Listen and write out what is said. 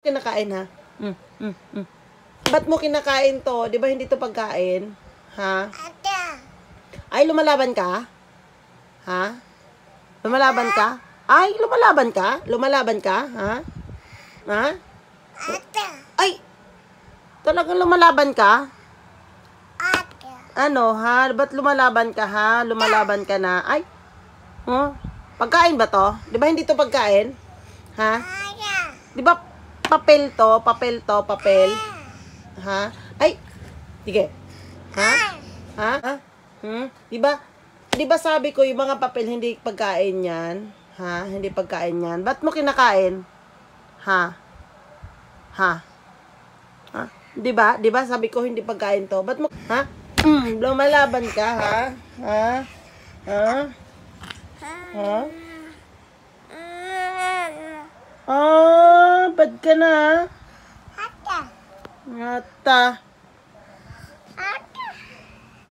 Kinakain ha? Ba't mo kinakain to? Di ba hindi to pagkain? Ha? Ay, lumalaban ka? Ha? Lumalaban ka? Ay, lumalaban ka? Lumalaban ka? Ha? Ha? Ay! Talagang lumalaban ka? Ano, ha? Ba't lumalaban ka, ha? Lumalaban ka na? Ay! Huh? Pagkain ba to? Di ba hindi to pagkain? Ha? Di ba papel to? Papel to? Papel? Ha? Ay! Sige. Ha? Ha? Ha? Di ba sabi ko yung mga papel hindi pagkain yan? Ha? Hindi pagkain yan. Ba't mo kinakain? Ha? Ha? Ha? Di ba? Di ba sabi ko hindi pagkain to? Ba't mo? Ha? Lumalaban ka, ha? Ha? Ha? Ha? Bad ka na, ha? Ata.